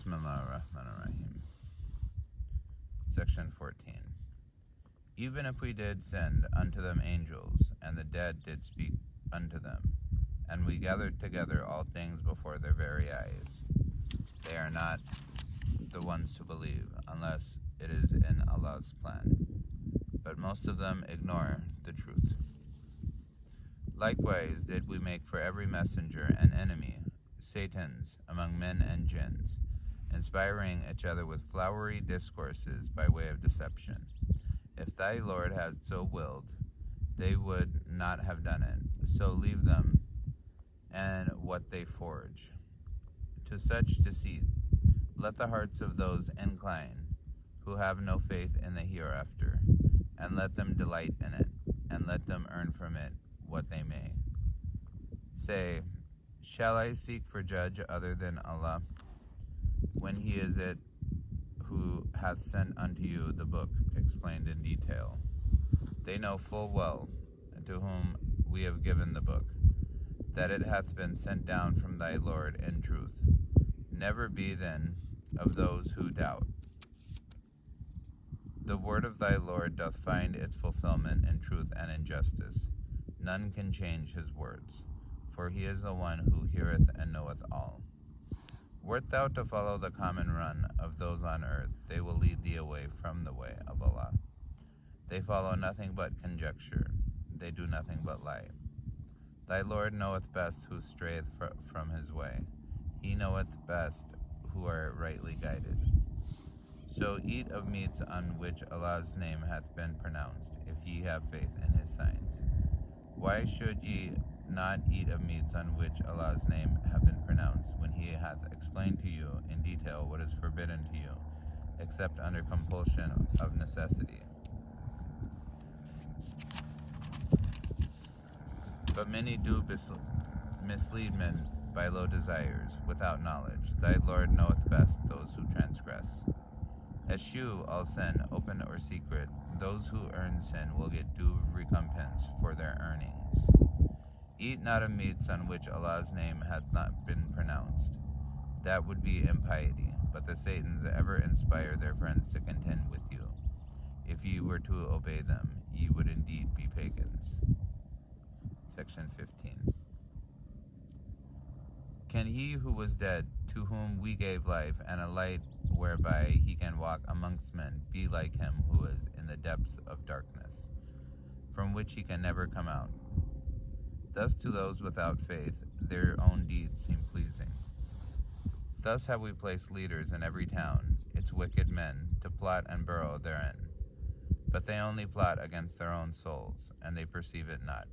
Bismillah ar-Rahman ar-Rahim. Section 14. Even if we did send unto them angels, and the dead did speak unto them, and we gathered together all things before their very eyes, they are not the ones to believe, unless it is in Allah's plan. But most of them ignore the truth. Likewise did we make for every messenger an enemy, Satans, among men and jinns, inspiring each other with flowery discourses by way of deception. If thy Lord had so willed, they would not have done it. So leave them and what they forge. To such deceit, let the hearts of those incline who have no faith in the hereafter, and let them delight in it, and let them earn from it what they may. Say, shall I seek for judge other than Allah, when he is it who hath sent unto you the book explained in detail? They know full well, to whom we have given the book, that it hath been sent down from thy Lord in truth. Never be then of those who doubt. The word of thy Lord doth find its fulfillment in truth and in justice. None can change his words, for he is the one who heareth and knoweth all. Wert thou to follow the common run of those on earth, they will lead thee away from the way of Allah. They follow nothing but conjecture, they do nothing but lie. Thy Lord knoweth best who strayeth from his way. He knoweth best who are rightly guided. So eat of meats on which Allah's name hath been pronounced, if ye have faith in his signs. Why should ye not eat of meats on which Allah's name hath been pronounced, when he hath explained to you in detail what is forbidden to you, except under compulsion of necessity? But many do mislead men by low desires, without knowledge. Thy Lord knoweth best those who transgress. Eschew all sin, open or secret. Those who earn sin will get due recompense for their earnings. Eat not of meats on which Allah's name hath not been pronounced. That would be impiety, but the Satans ever inspire their friends to contend with you. If ye were to obey them, ye would indeed be pagans. Section 15. Can he who was dead, to whom we gave life, and a light whereby he can walk amongst men, be like him who is in the depths of darkness, from which he can never come out? Thus to those without faith, their own deeds seem pleasing. Thus have we placed leaders in every town, its wicked men, to plot and burrow therein. But they only plot against their own souls, and they perceive it not.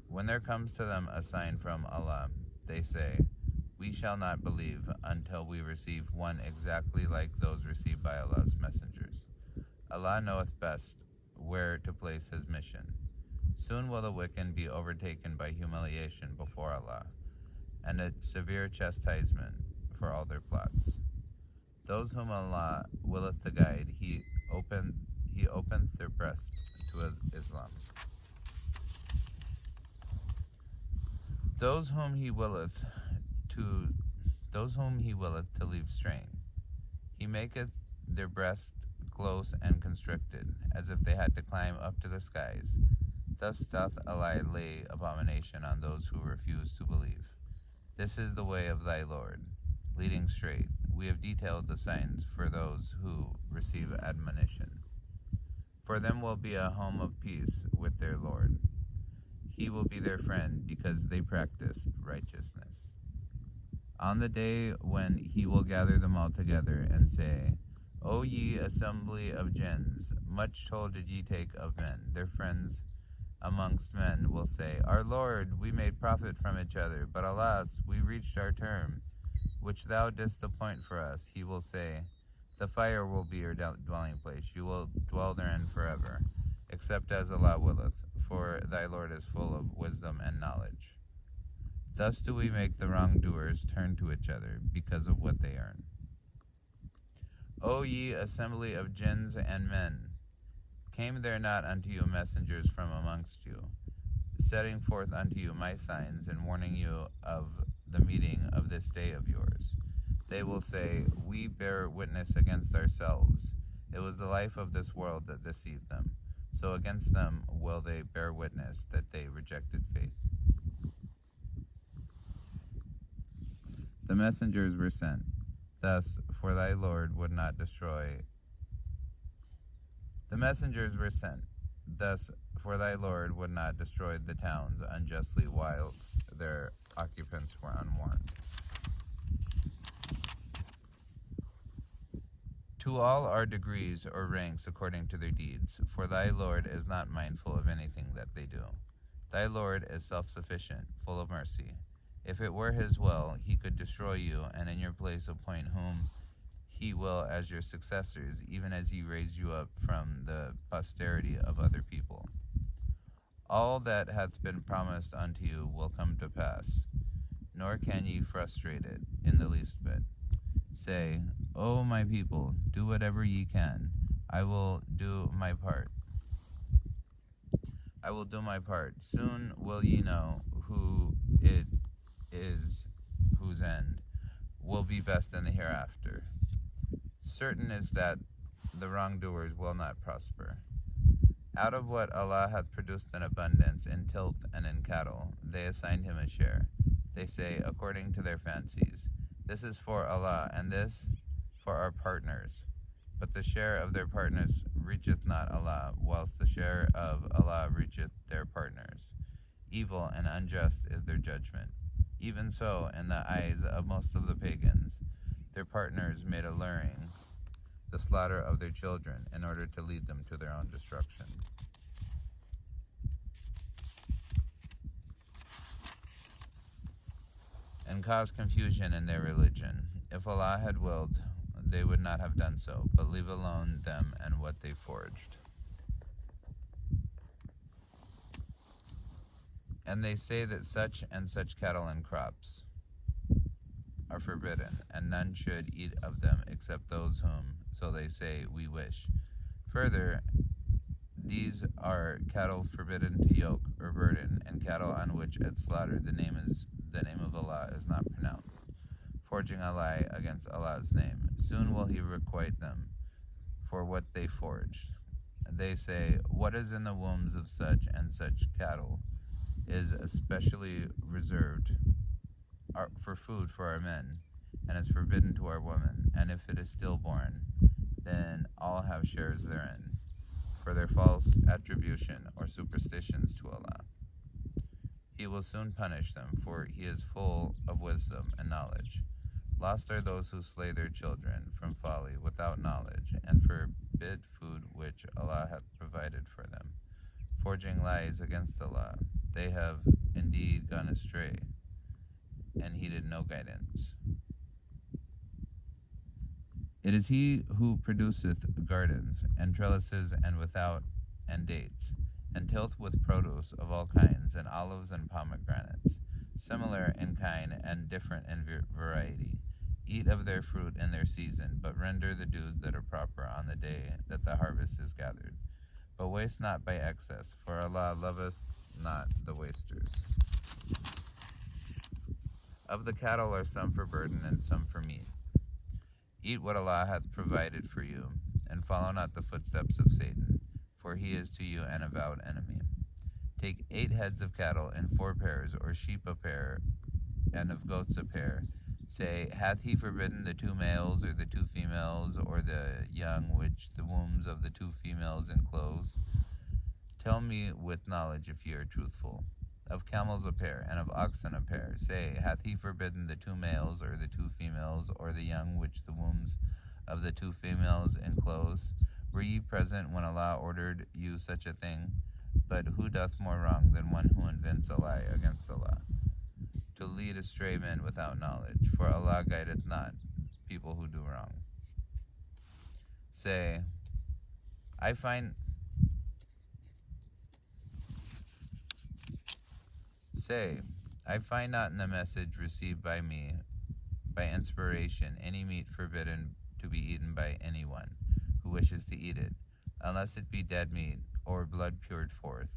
When there comes to them a sign from Allah, they say, we shall not believe until we receive one exactly like those received by Allah's messengers. Allah knoweth best where to place his mission. Soon will the wicked be overtaken by humiliation before Allah, and a severe chastisement for all their plots. Those whom Allah willeth to guide, he openeth their breast to Islam. Those whom he willeth to leave straying, he maketh their breast close and constricted, as if they had to climb up to the skies. Thus doth Allah lay abomination on those who refuse to believe. This is the way of thy Lord, leading straight. We have detailed the signs for those who receive admonition. For them will be a home of peace with their Lord. He will be their friend because they practiced righteousness. On the day when he will gather them all together and say, O ye assembly of jinns, much toll did ye take of men. Their friends amongst men will say, Our Lord, we made profit from each other, but alas, we reached our term, which thou didst appoint for us. He will say, The fire will be your dwelling place. You will dwell therein forever, except as Allah willeth, for thy Lord is full of wisdom and knowledge. Thus do we make the wrongdoers turn to each other because of what they earn. O ye assembly of jinns and men, came there not unto you messengers from amongst you, setting forth unto you my signs, and warning you of the meeting of this day of yours. They will say, we bear witness against ourselves. It was the life of this world that deceived them. So against them will they bear witness that they rejected faith. The messengers were sent. Thus, for thy Lord would not destroy. The messengers were sent. Thus, for thy Lord would not destroy the towns unjustly whilst their occupants were unwarned. To all are degrees or ranks according to their deeds, for thy Lord is not mindful of anything that they do. Thy Lord is self-sufficient, full of mercy. If it were his will, he could destroy you, and in your place appoint whom he will as your successors, even as he raised you up from the posterity of other people. All that hath been promised unto you will come to pass, nor can ye frustrate it in the least bit. Say, O my people, do whatever ye can. I will do my part. I will do my part. Soon will ye know who it is whose end will be best in the hereafter. Certain is that the wrongdoers will not prosper. Out of what Allah hath produced in abundance, in tilth and in cattle, they assigned him a share. They say, according to their fancies, this is for Allah, and this for our partners. But the share of their partners reacheth not Allah, whilst the share of Allah reacheth their partners. Evil and unjust is their judgment. Even so, in the eyes of most of the pagans, their partners made alluring the slaughter of their children in order to lead them to their own destruction. And cause confusion in their religion. If Allah had willed, they would not have done so, but leave alone them and what they forged. And they say that such and such cattle and crops are forbidden, and none should eat of them except those whom, so they say, we wish. Further, these are cattle forbidden to yoke or burden, and cattle on which at slaughter the name of Allah is not pronounced, forging a lie against Allah's name. Soon will he requite them for what they forged. They say, what is in the wombs of such and such cattle is especially reserved for food for our men, and is forbidden to our women, and if it is stillborn, then all have shares therein, for their false attribution or superstitions to Allah. He will soon punish them, for he is full of wisdom and knowledge. Lost are those who slay their children from folly without knowledge, and forbid food which Allah hath provided for them, forging lies against Allah. They have indeed gone astray, and heeded no guidance. It is he who produceth gardens, and trellises, and without, and dates, and tilth with produce of all kinds, and olives and pomegranates, similar in kind and different in variety. Eat of their fruit in their season, but render the dues that are proper on the day that the harvest is gathered. But waste not by excess, for Allah loveth not the wasters. Of the cattle are some for burden and some for meat. Eat what Allah hath provided for you, and follow not the footsteps of Satan, for he is to you an avowed enemy. Take 8 heads of cattle in 4 pairs, or sheep a pair, and of goats a pair. Say, hath he forbidden the 2 males, or the 2 females, or the young which the wombs of the 2 females enclose? Tell me with knowledge if ye are truthful. Of camels a pair, and of oxen a pair. Say, hath he forbidden the 2 males, or the 2 females, or the young which the wombs of the 2 females enclose? Were ye present when Allah ordered you such a thing? But who doth more wrong than one who invents a lie against Allah, to lead astray men without knowledge? For Allah guideth not people who do wrong. Say, I find not in the message received by me by inspiration any meat forbidden to be eaten by anyone who wishes to eat it, unless it be dead meat, or blood poured forth,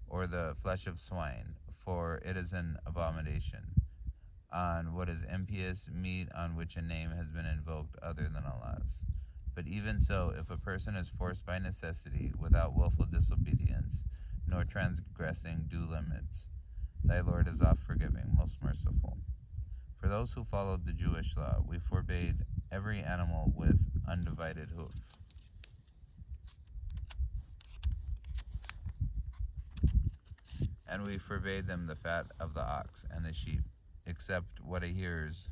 or the flesh of swine, for it is an abomination. on what is impious, meat on which a name has been invoked other than Allah's. But even so, if a person is forced by necessity, without willful disobedience, nor transgressing due limits, thy Lord is oft forgiving, most merciful. For those who followed the Jewish law, we forbade every animal with undivided hoof. And we forbade them the fat of the ox and the sheep, except what adheres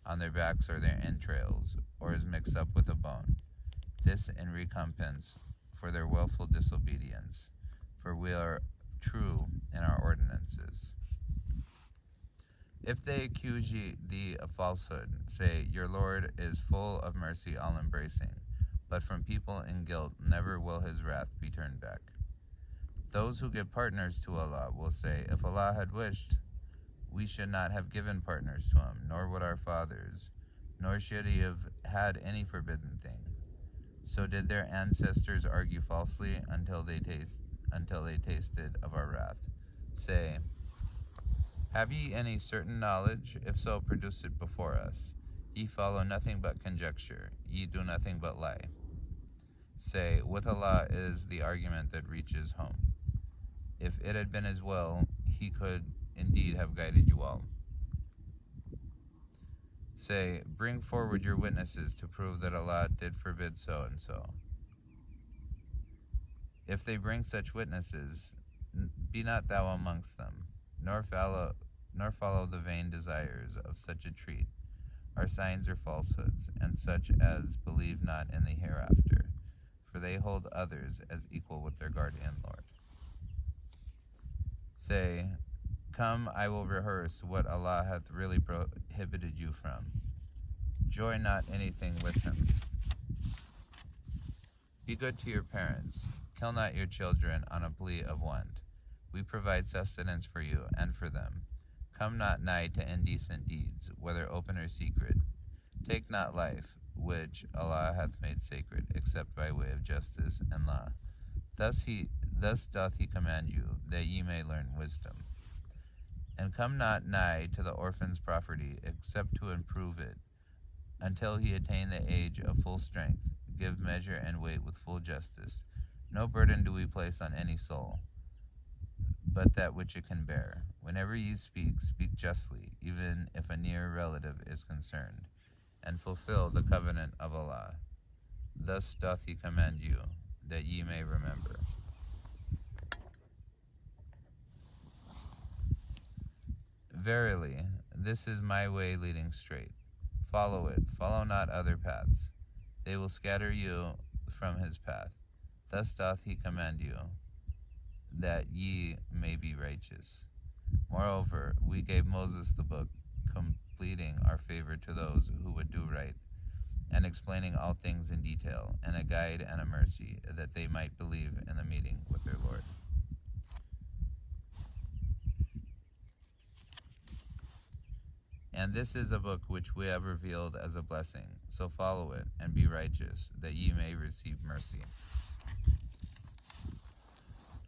on their backs or their entrails, or is mixed up with a bone. This in recompense for their willful disobedience, for we are true in our ordinances. If they accuse thee of falsehood, say, Your Lord is full of mercy, all-embracing, but from people in guilt never will his wrath be turned back. Those who give partners to Allah will say, If Allah had wished, we should not have given partners to him, nor would our fathers, nor should he have had any forbidden thing. So did their ancestors argue falsely until they tasted of our wrath. Say, Have ye any certain knowledge? If so, produce it before us. Ye follow nothing but conjecture, ye do nothing but lie. Say, With Allah is the argument that reaches home. If it had been his will, he could indeed have guided you all. Say, Bring forward your witnesses to prove that Allah did forbid so and so. If they bring such witnesses, be not thou amongst them, nor follow the vain desires of such a treat, our signs or falsehoods, and such as believe not in the hereafter, for they hold others as equal with their guardian Lord. Say, Come, I will rehearse what Allah hath really prohibited you from. Join not anything with him. Be good to your parents. Kill not your children on a plea of want. We provide sustenance for you and for them. Come not nigh to indecent deeds, whether open or secret. Take not life, which Allah hath made sacred, except by way of justice and law. Thus doth he command you, that ye may learn wisdom. And come not nigh to the orphan's property, except to improve it, until he attain the age of full strength. Give measure and weight with full justice. No burden do we place on any soul, but that which it can bear. Whenever ye speak, speak justly, even if a near relative is concerned, and fulfill the covenant of Allah. Thus doth he command you, that ye may remember. Verily, this is my way leading straight. Follow it, follow not other paths. They will scatter you from his path. Thus doth he command you, that ye may be righteous. Moreover, we gave Moses the book, completing our favor to those who would do right, and explaining all things in detail, and a guide and a mercy, that they might believe in the meeting with their Lord. And this is a book which we have revealed as a blessing, so follow it, and be righteous, that ye may receive mercy.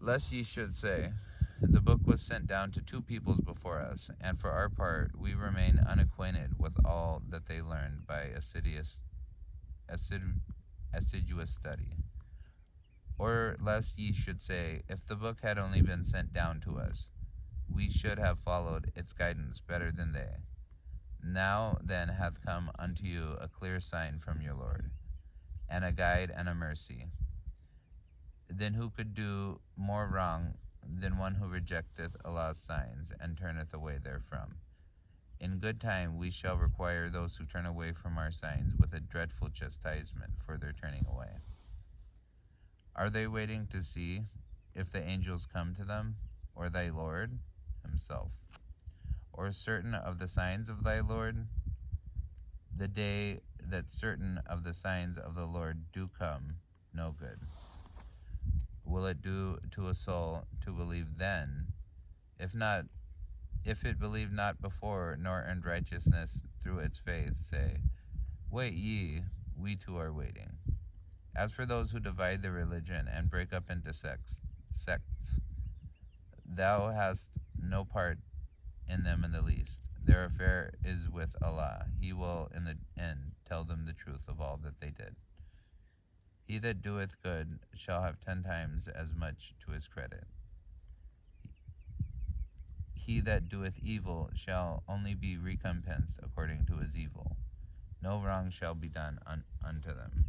Lest ye should say, The book was sent down to two peoples before us, and for our part we remain unacquainted with all that they learned by assiduous study. Or lest ye should say, If the book had only been sent down to us, we should have followed its guidance better than they. Now then hath come unto you a clear sign from your Lord, and a guide and a mercy. Then who could do more wrong than one who rejecteth Allah's signs, and turneth away therefrom? In good time we shall require those who turn away from our signs with a dreadful chastisement for their turning away. Are they waiting to see if the angels come to them, or thy Lord himself? Or certain of the signs of thy Lord? The day that certain of the signs of the Lord do come, no good will it do to a soul to believe then, if it believed not before, nor earned righteousness through its faith. Say, Wait ye, we too are waiting. As for those who divide the religion and break up into sects, thou hast no part in them in the least. Their affair is with Allah. He will in the end tell them the truth of all that they did. He that doeth good shall have 10 times as much to his credit. He that doeth evil shall only be recompensed according to his evil. No wrong shall be done unto them.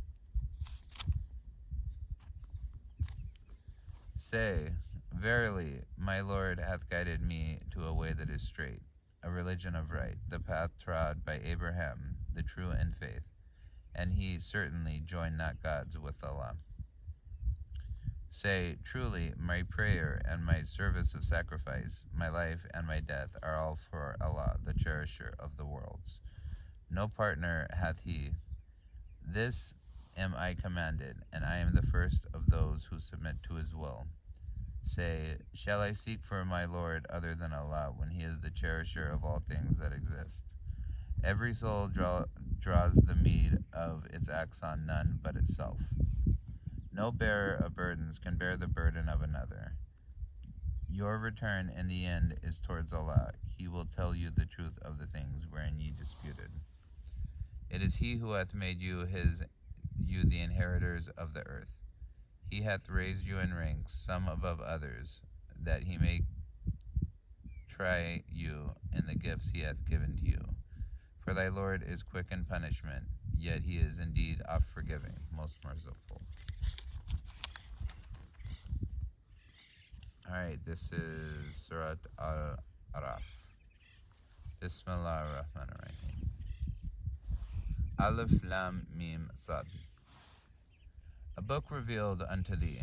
Say, verily, my Lord hath guided me to a way that is straight, a religion of right, the path trod by Abraham, the true in faith, and he certainly joined not gods with Allah. Say, truly, my prayer and my service of sacrifice, my life and my death are all for Allah, the cherisher of the worlds. No partner hath he. This am I commanded, and I am the first of those who submit to his will. Say, shall I seek for my Lord other than Allah when he is the cherisher of all things that exist? Every soul draws the meed of its acts on none but itself. No bearer of burdens can bear the burden of another. Your return in the end is towards Allah. He will tell you the truth of the things wherein ye disputed. It is he who hath made you the inheritors of the earth. He hath raised you in ranks, some above others, that he may try you in the gifts he hath given to you. For thy Lord is quick in punishment, yet he is indeed oft forgiving, most merciful. Alright, this is Surat Al-Araf. Bismillah ar-Rahman ar-Rahim. Alif Lam Mim Sad. A book revealed unto thee.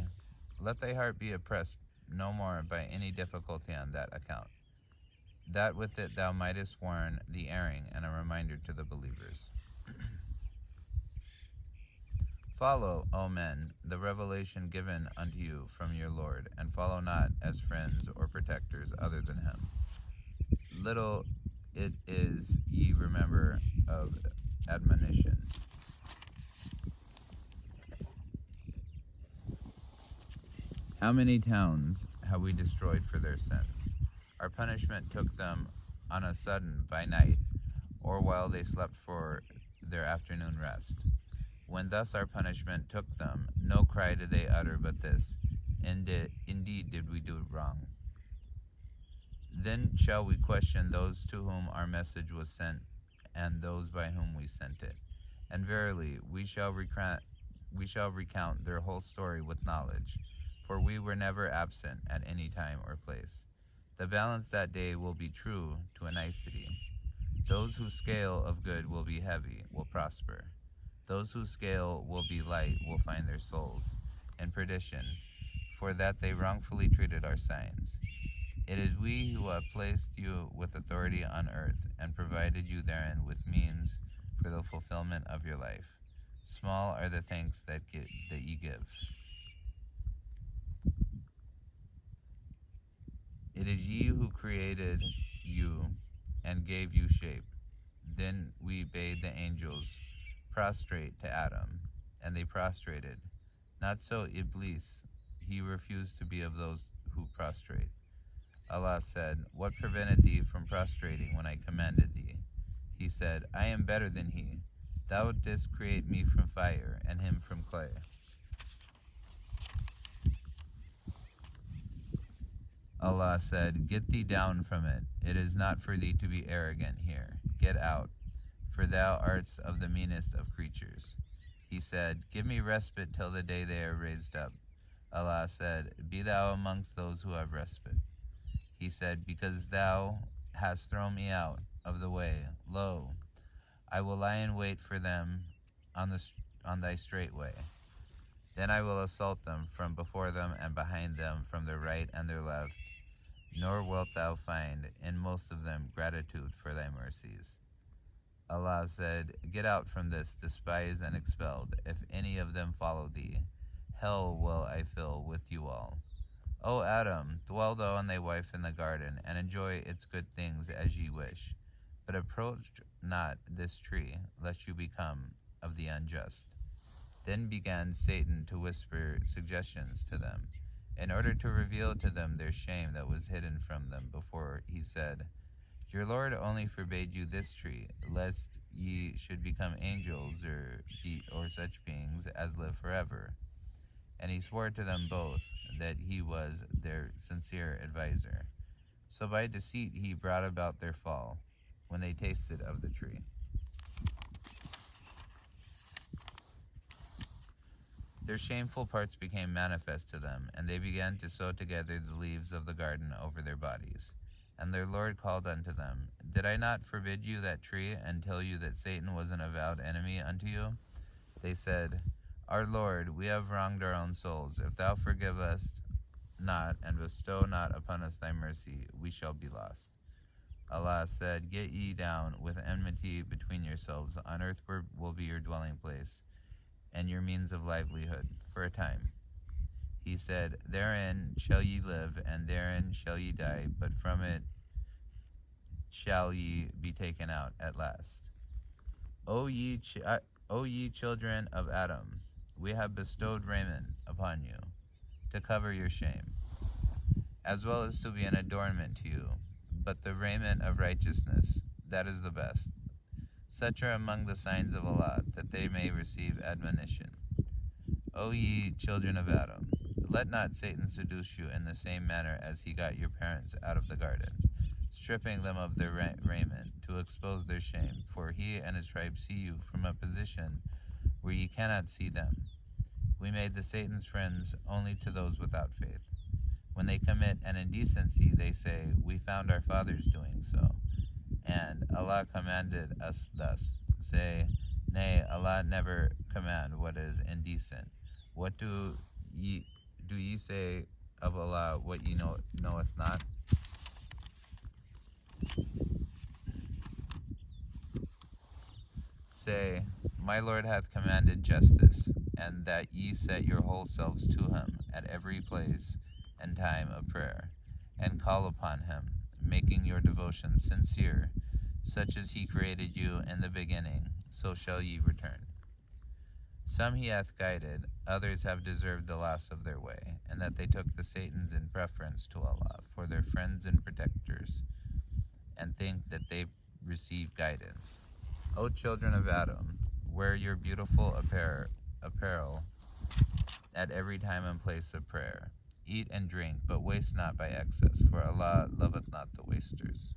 Let thy heart be oppressed no more by any difficulty on that account, that with it thou mightest warn the erring and a reminder to the believers. Follow, O men, the revelation given unto you from your Lord, and follow not as friends or protectors other than him. Little it is ye remember of admonition. How many towns have we destroyed for their sins? Our punishment took them on a sudden by night, or while they slept for their afternoon rest. When thus our punishment took them, no cry did they utter but this, indeed did we do it wrong. Then shall we question those to whom our message was sent, and those by whom we sent it. And verily, we shall recount their whole story with knowledge, for we were never absent at any time or place. The balance that day will be true to a nicety. Those whose scale of good will be heavy will prosper. Those whose scale will be light will find their souls in perdition, for that they wrongfully treated our signs. It is we who have placed you with authority on earth, and provided you therein with means for the fulfillment of your life. Small are the thanks that ye give. It is ye who created you and gave you shape. Then we bade the angels prostrate to Adam, and they prostrated. Not so Iblis, he refused to be of those who prostrate. Allah said, what prevented thee from prostrating when I commanded thee? He said, I am better than he. Thou didst create me from fire, and him from clay. Allah said, get thee down from it. It is not for thee to be arrogant here. Get out, for thou art of the meanest of creatures. He said, give me respite till the day they are raised up. Allah said, be thou amongst those who have respite. He said, because thou hast thrown me out of the way, lo, I will lie in wait for them on thy straight way. Then I will assault them from before them and behind them, from their right and their left, nor wilt thou find in most of them gratitude for thy mercies. Allah said, get out from this, despised and expelled. If any of them follow thee, hell will I fill with you all. O Adam, dwell thou and thy wife in the garden, and enjoy its good things as ye wish. But approach not this tree, lest you become of the unjust. Then began Satan to whisper suggestions to them, in order to reveal to them their shame that was hidden from them before. He said, Your Lord only forbade you this tree, lest ye should become angels or such beings as live forever. And he swore to them both that he was their sincere adviser. So by deceit he brought about their fall, when they tasted of the tree. Their shameful parts became manifest to them, and they began to sew together the leaves of the garden over their bodies. And their Lord called unto them, Did I not forbid you that tree, and tell you that Satan was an avowed enemy unto you? They said, Our Lord, we have wronged our own souls. If thou forgive us not, and bestow not upon us thy mercy, we shall be lost. Allah said, Get ye down with enmity between yourselves. On earth will be your dwelling place, and your means of livelihood, for a time. He said, Therein shall ye live, and therein shall ye die, but from it shall ye be taken out at last. O ye children of Adam, we have bestowed raiment upon you, to cover your shame, as well as to be an adornment to you, but the raiment of righteousness, that is the best. Such are among the signs of Allah, that they may receive admonition. O ye children of Adam, let not Satan seduce you in the same manner as he got your parents out of the garden, stripping them of their raiment, to expose their shame, for he and his tribe see you from a position where ye cannot see them. We made the Satan's friends only to those without faith. When they commit an indecency, they say, We found our fathers doing so, and Allah commanded us thus. Say, Nay, Allah never command what is indecent. What do ye say of Allah what ye knoweth not? Say, My Lord hath commanded justice, and that ye set your whole selves to him at every place and time of prayer, and call upon him, making your devotion sincere, such as he created you in the beginning, so shall ye return. Some he hath guided, others have deserved the loss of their way, and that they took the Satans in preference to Allah for their friends and protectors, and think that they receive guidance. O children of Adam, wear your beautiful apparel at every time and place of prayer. Eat and drink, but waste not by excess, for Allah loveth not the wasters.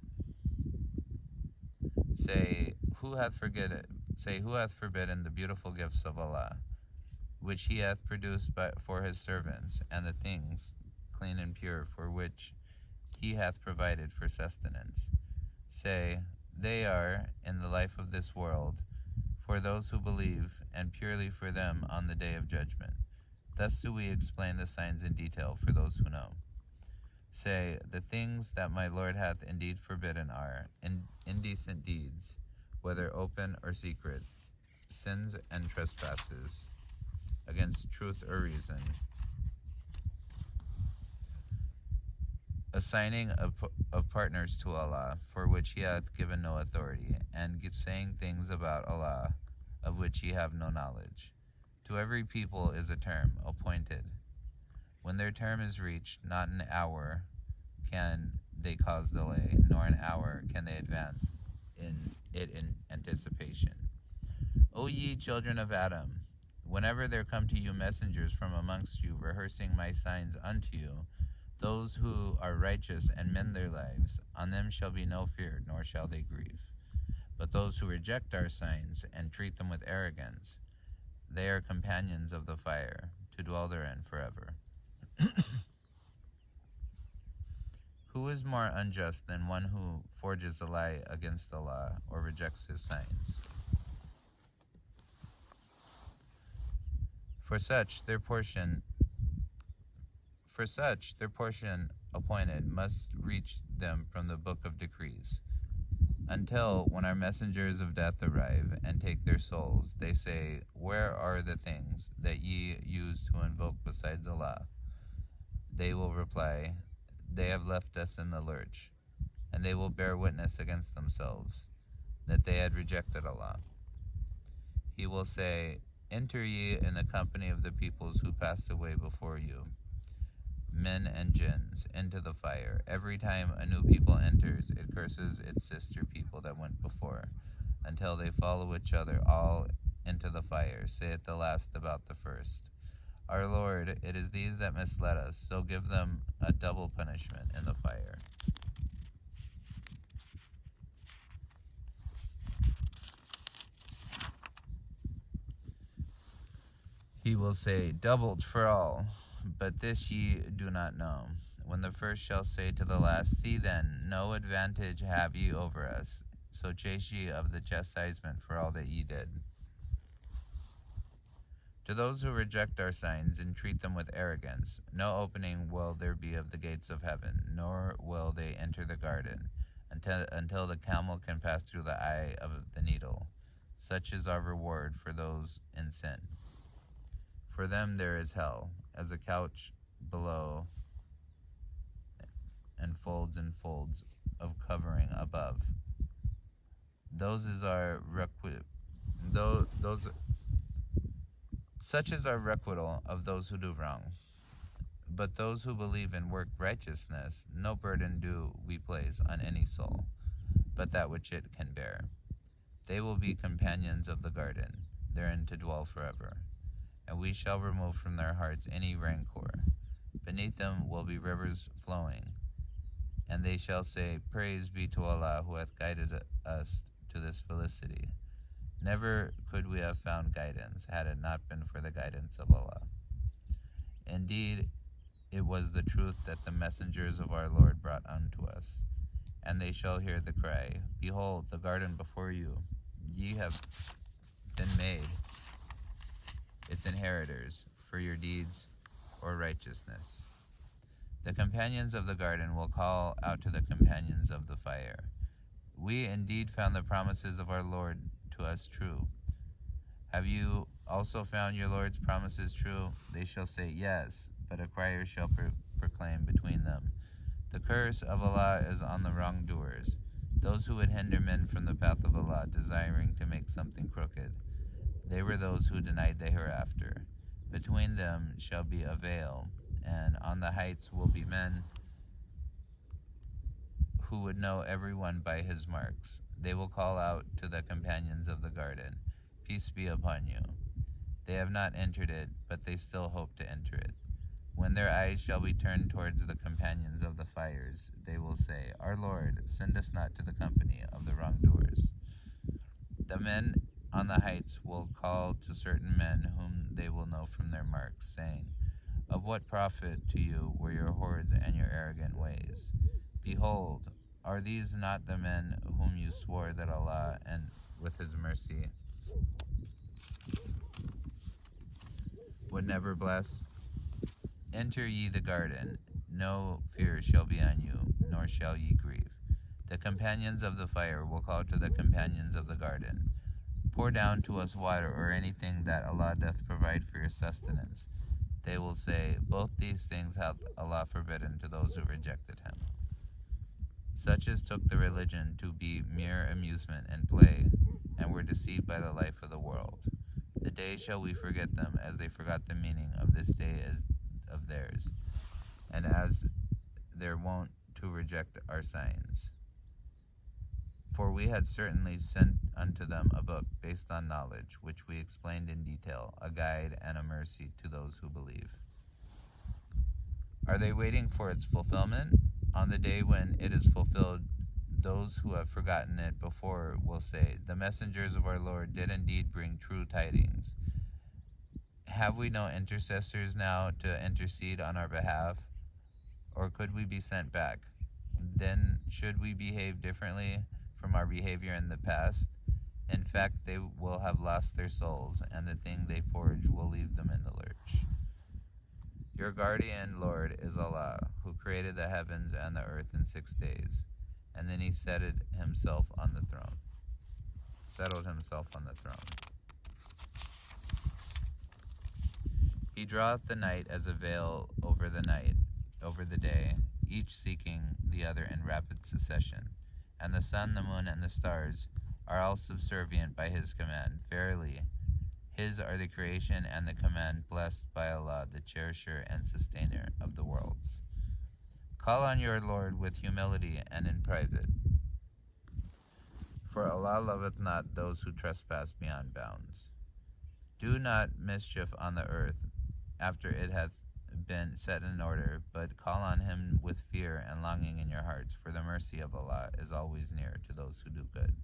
Say, who hath forbidden the beautiful gifts of Allah, which he hath produced for his servants, and the things clean and pure for which he hath provided for sustenance? Say, they are in the life of this world, for those who believe, and purely for them on the day of judgment. Thus do we explain the signs in detail for those who know. Say, the things that my Lord hath indeed forbidden are indecent deeds, whether open or secret, sins and trespasses against truth or reason, assigning of partners to Allah, for which he hath given no authority, and saying things about Allah, of which ye have no knowledge. To every people is a term appointed. When their term is reached, not an hour can they cause delay, nor an hour can they advance in anticipation. O ye children of Adam, whenever there come to you messengers from amongst you, rehearsing my signs unto you, those who are righteous and mend their lives, on them shall be no fear, nor shall they grieve. But those who reject our signs and treat them with arrogance, they are companions of the fire, to dwell therein forever. Who is more unjust than one who forges a lie against Allah or rejects his signs? For such their portion appointed must reach them from the book of decrees, until when our messengers of death arrive and take their souls, they say, Where are the things that ye used to invoke besides Allah? They will reply, They have left us in the lurch, and they will bear witness against themselves that they had rejected Allah. He will say, Enter ye in the company of the peoples who passed away before you. men and jinns, into the fire. Every time a new people enters, it curses its sister people that went before, until they follow each other all into the fire, saith the last about the first. Our Lord, it is these that misled us, so give them a double punishment in the fire. He will say, doubled for all, but this ye do not know. When the first shall say to the last, see then, no advantage have ye over us, so chase ye of the chastisement for all that ye did. To those who reject our signs and treat them with arrogance, no opening will there be of the gates of heaven, nor will they enter the garden, until the camel can pass through the eye of the needle. Such is our reward for those in sin. For them there is hell, as a couch below, and folds of covering above. Such is our requital of those who do wrong. But those who believe and work righteousness, no burden do we place on any soul, but that which it can bear. They will be companions of the garden, therein to dwell forever. And we shall remove from their hearts any rancor. Beneath them will be rivers flowing, and they shall say, praise be to Allah who hath guided us to this felicity. Never could we have found guidance had it not been for the guidance of Allah. Indeed, it was the truth that the messengers of our Lord brought unto us. And they shall hear the cry, behold, the garden before you, ye have been made its inheritors for your deeds or righteousness. The companions of the garden will call out to the companions of the fire, we indeed found the promises of our Lord to us true. Have you also found your Lord's promises true? They shall say, yes, but a crier shall proclaim between them, the curse of Allah is on the wrongdoers, those who would hinder men from the path of Allah, desiring to make something crooked. They were those who denied the hereafter. Between them shall be a veil, and on the heights will be men who would know everyone by his marks. They will call out to the companions of the garden, peace be upon you. They have not entered it, but they still hope to enter it. When their eyes shall be turned towards the companions of the fires, they will say, our Lord, send us not to the company of the wrongdoers. The men on the heights will call to certain men whom they will know from their marks, saying, of what profit to you were your hordes and your arrogant ways? Behold, are these not the men whom you swore that Allah, and with his mercy, would never bless? Enter ye the garden, no fear shall be on you, nor shall ye grieve. The companions of the fire will call to the companions of the garden, pour down to us water or anything that Allah doth provide for your sustenance. They will say, both these things hath Allah forbidden to those who rejected him. Such as took the religion to be mere amusement and play, and were deceived by the life of the world. The day shall we forget them, as they forgot the meaning of this day as of theirs, and as their wont to reject our signs. For we had certainly sent unto them a book based on knowledge, which we explained in detail, a guide and a mercy to those who believe. Are they waiting for its fulfillment? On the day when it is fulfilled, those who have forgotten it before will say, the messengers of our Lord did indeed bring true tidings. Have we no intercessors now to intercede on our behalf? Or could we be sent back? Then should we behave differently from our behavior in the past? In fact, they will have lost their souls, and the thing they forge will leave them in the lurch. Your guardian Lord is Allah, who created the heavens and the earth in 6 days, and then he settled himself on the throne. He draweth the night as a veil over the day, each seeking the other in rapid succession. And the sun, the moon, and the stars are all subservient by his command. Verily, His are the creation and the command, blessed by Allah, the cherisher and sustainer of the worlds. Call on your Lord with humility and in private, for Allah loveth not those who trespass beyond bounds. Do not mischief on the earth after it hath been set in order, but call on him with fear and longing in your hearts, for the mercy of Allah is always near to those who do good.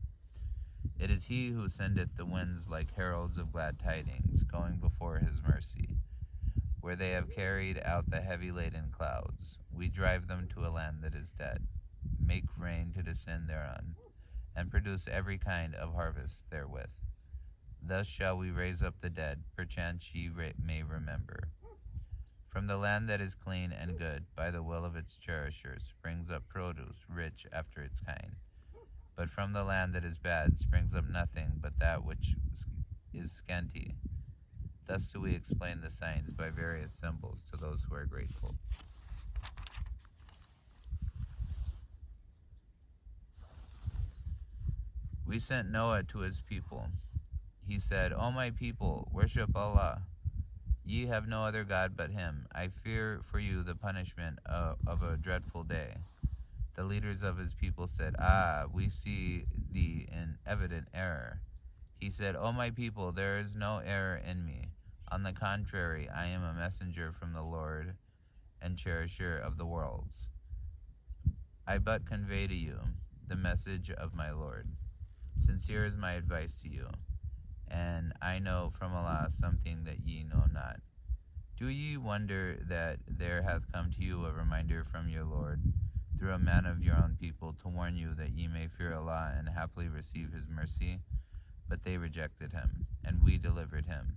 It is he who sendeth the winds like heralds of glad tidings, going before his mercy. Where they have carried out the heavy-laden clouds, we drive them to a land that is dead, make rain to descend thereon, and produce every kind of harvest therewith. Thus shall we raise up the dead, perchance ye may remember. From the land that is clean and good, by the will of its cherishers, springs up produce rich after its kind. But from the land that is bad springs up nothing but that which is scanty. Thus do we explain the signs by various symbols to those who are grateful. We sent Noah to his people. He said, O my people, worship Allah. Ye have no other God but him. I fear for you the punishment of a dreadful day. The leaders of his people said, we see thee in evident error. He said, O my people, there is no error in me. On the contrary, I am a messenger from the Lord and cherisher of the worlds. I but convey to you the message of my Lord. Sincere is my advice to you, and I know from Allah something that ye know not. Do ye wonder that there hath come to you a reminder from your Lord through a man of your own people, to warn you that ye may fear Allah and happily receive his mercy? But they rejected him, and we delivered him,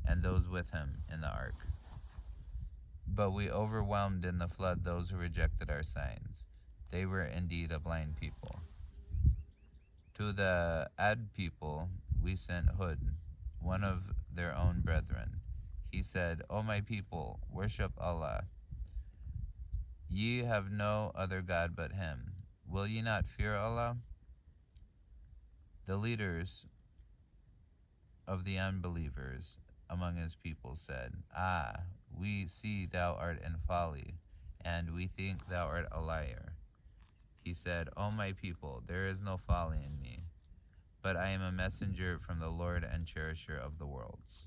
and those with him in the ark. But we overwhelmed in the flood those who rejected our signs. They were indeed a blind people. To the Ad people we sent Hud, one of their own brethren. He said, O my people, worship Allah. Ye have no other God but him. Will ye not fear Allah? The leaders of the unbelievers among his people said, we see thou art in folly, and we think thou art a liar. He said, O my people, there is no folly in me, but I am a messenger from the Lord and cherisher of the worlds.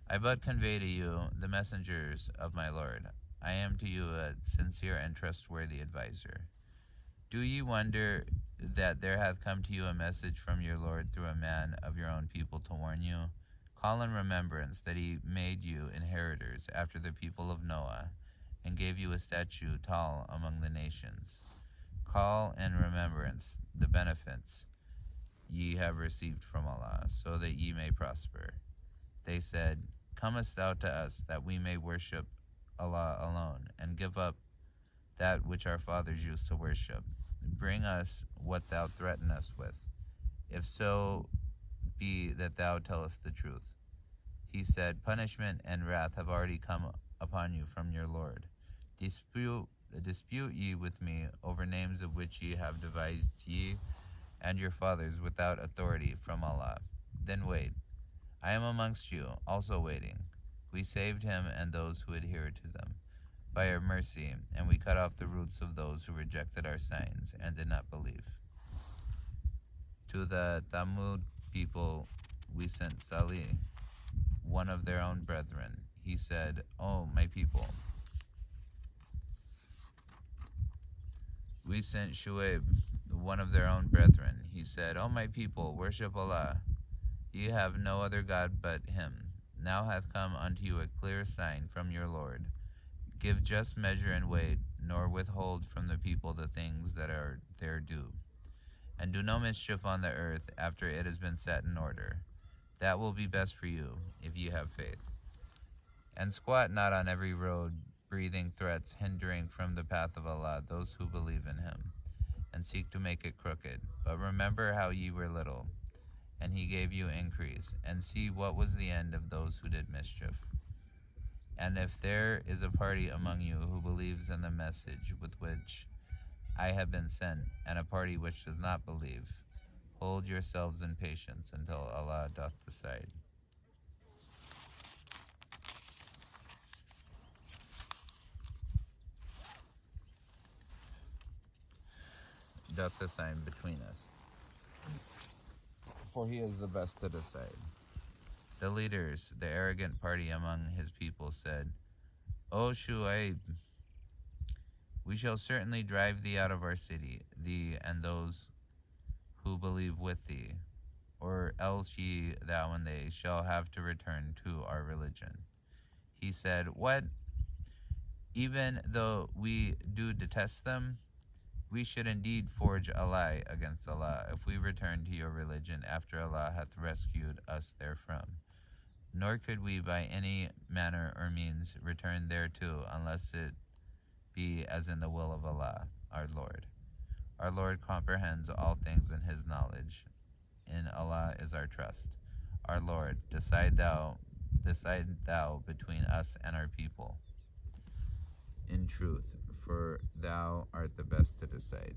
I but convey to you the messengers of my Lord. I am to you a sincere and trustworthy adviser. Do ye wonder that there hath come to you a message from your Lord through a man of your own people to warn you? Call in remembrance that he made you inheritors after the people of Noah, and gave you a statute tall among the nations. Call in remembrance the benefits ye have received from Allah, so that ye may prosper. They said, Comest thou to us, that we may worship Allah alone, and give up that which our fathers used to worship? Bring us what thou threaten us with, if so be that thou tellest the truth. He said, Punishment and wrath have already come upon you from your Lord. Dispute ye with me over names of which ye have devised ye and your fathers without authority from Allah. Then wait. I am amongst you, also waiting. We saved him and those who adhered to them by our mercy, and we cut off the roots of those who rejected our signs and did not believe. To the Thamud people we sent Salih, one of their own brethren. He said, O my people, we sent Shuaib, one of their own brethren. He said, O my people, worship Allah. Ye have no other God but him. Now hath come unto you a clear sign from your Lord. Give just measure and weight, nor withhold from the people the things that are their due. And do no mischief on the earth after it has been set in order. That will be best for you, if ye have faith. And squat not on every road, breathing threats, hindering from the path of Allah those who believe in him, and seek to make it crooked. But remember how ye were little, and he gave you increase, and see what was the end of those who did mischief. And if there is a party among you who believes in the message with which I have been sent, and a party which does not believe, hold yourselves in patience until Allah doth decide. Doth decide between us, for he is the best to decide. The leaders, the arrogant party among his people, said, O Shu'aib, we shall certainly drive thee out of our city, thee and those who believe with thee, or else ye, thou and they, shall have to return to our religion. He said, What? Even though we do detest them, we should indeed forge a lie against Allah if we return to your religion after Allah hath rescued us therefrom. Nor could we by any manner or means return thereto unless it be as in the will of Allah, our Lord. Our Lord comprehends all things in his knowledge. In Allah is our trust. Our Lord, decide thou between us and our people. In truth, for thou art the best to decide.